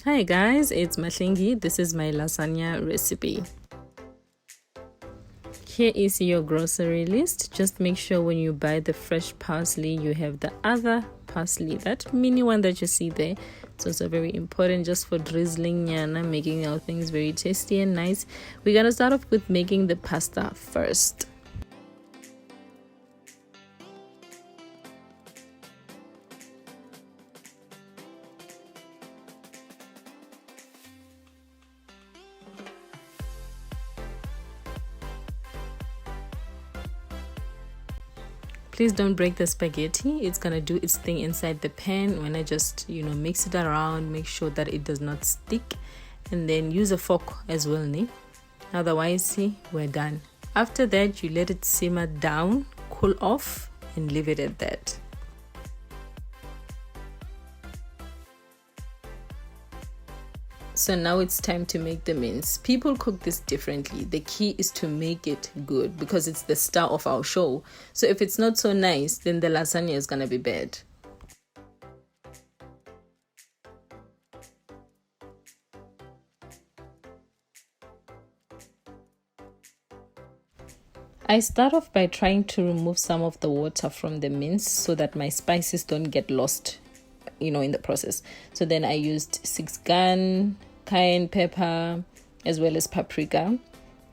Hi guys, it's Mahlengi. This is my lasagna recipe. Here is your grocery list. Just make sure when you buy the fresh parsley, you have the other parsley, that mini one that you see there. It's also very important just for drizzling yana, making our things very tasty and nice. We're gonna start off with making the pasta first. Please don't break the spaghetti. It's gonna do its thing inside the pan. When I just mix it around, make sure that it does not stick, and then use a fork as well, otherwise see, we're done. After that, you let it simmer down, cool off, and leave it at that. So now it's time to make the mince. People cook this differently. The key is to make it good because it's the star of our show. So if it's not so nice, then the lasagna is gonna be bad. I start off by trying to remove some of the water from the mince so that my spices don't get lost in the process. So then I used 6 gun, cayenne pepper, as well as paprika.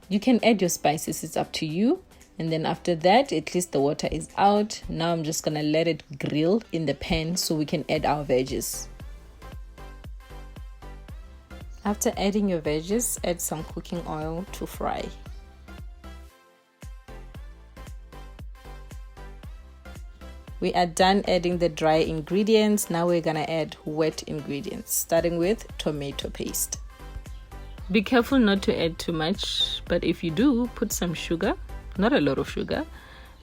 You can add your spices, it's up to you. And then after that, at least the water is out. Now I'm just gonna let it grill in the pan so we can add our veggies. After adding your veggies, add some cooking oil to fry. We are done adding the dry ingredients. Now we're gonna add wet ingredients, starting with tomato paste. Be careful not to add too much, but if you do, put some sugar, not a lot of sugar,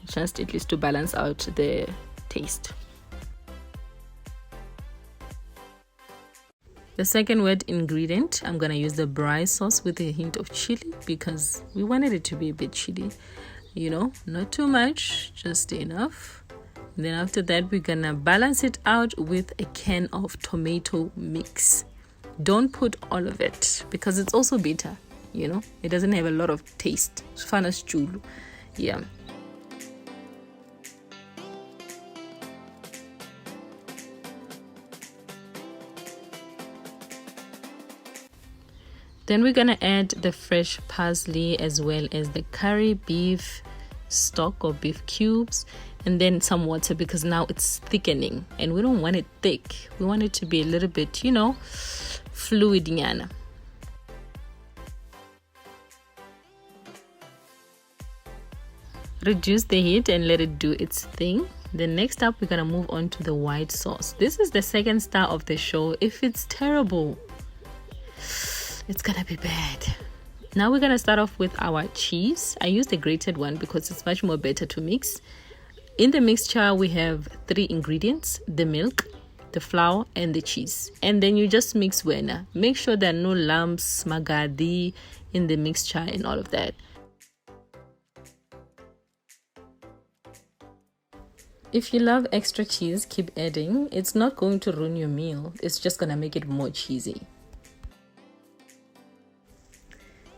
just at least to balance out the taste. The second wet ingredient, I'm gonna use the braai sauce with a hint of chili because we wanted it to be a bit chili, not too much, just enough. Then after that, we're gonna balance it out with a can of tomato mix. Don't put all of it because it's also bitter, it doesn't have a lot of taste. Yeah. Then we're gonna add the fresh parsley as well as the curry beef stock or beef cubes, and then some water because now it's thickening and we don't want it thick. We want it to be a little bit, fluid yana. Reduce the heat and let it do its thing. Then next up, we're gonna move on to the white sauce. This is the second star of the show. If it's terrible, it's gonna be bad. Now we're gonna start off with our cheese. I used a grated one because it's much more better to mix. In the mixture, we have 3 ingredients: the milk, the flour, and the cheese. And then you just mix wena. Make sure there are no lumps, magadi in the mixture and all of that. If you love extra cheese, keep adding. It's not going to ruin your meal. It's just gonna make it more cheesy.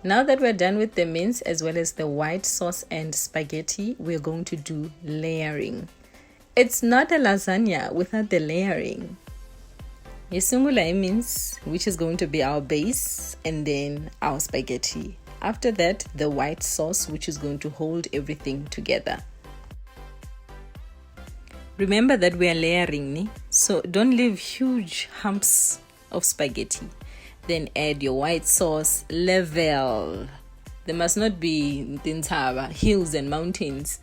Now that we're done with the mince as well as the white sauce and spaghetti, we're going to do layering. It's not a lasagna without the layering. Yesungula mince, which is going to be our base, and then our spaghetti. After that, the white sauce, which is going to hold everything together. Remember that we are layering, so don't leave huge humps of spaghetti. Then add your white sauce, level. There must not be hills and mountains.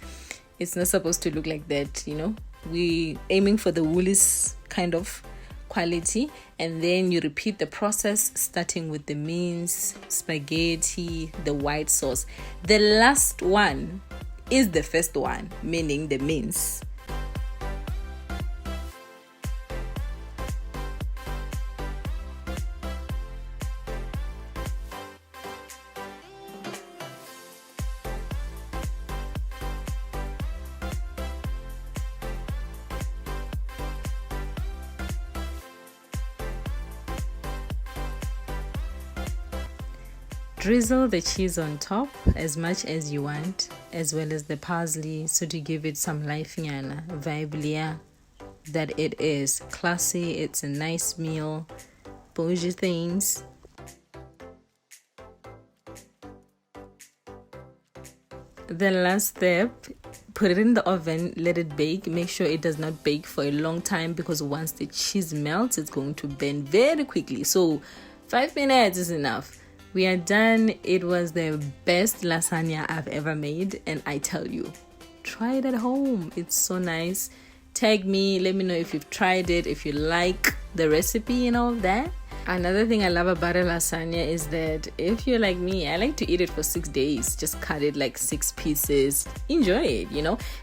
It's not supposed to look like that, We aiming for the woolies kind of quality. And then you repeat the process, starting with the mince, spaghetti, the white sauce. The last one is the first one, meaning the mince. Drizzle the cheese on top as much as you want, as well as the parsley, so to give it some life vibe that it is classy, it's a nice meal, bougie things. The last step, put it in the oven, let it bake. Make sure it does not bake for a long time, because once the cheese melts, it's going to bend very quickly. So 5 minutes is enough. We are done. It was the best lasagna I've ever made, and I tell you, try it at home. It's so nice. Tag me, let me know if you've tried it, if you like the recipe and all of that. Another thing I love about a lasagna is that if you're like me, I like to eat it for 6 days. Just cut it like 6 pieces. Enjoy it,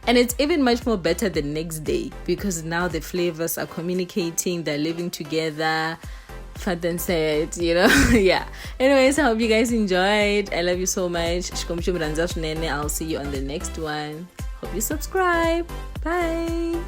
And it's even much more better the next day, because now the flavors are communicating, they're living together. Fat and said, yeah. Anyways, I hope you guys enjoyed. I love you so much. I'll see you on the next one. Hope you subscribe. Bye.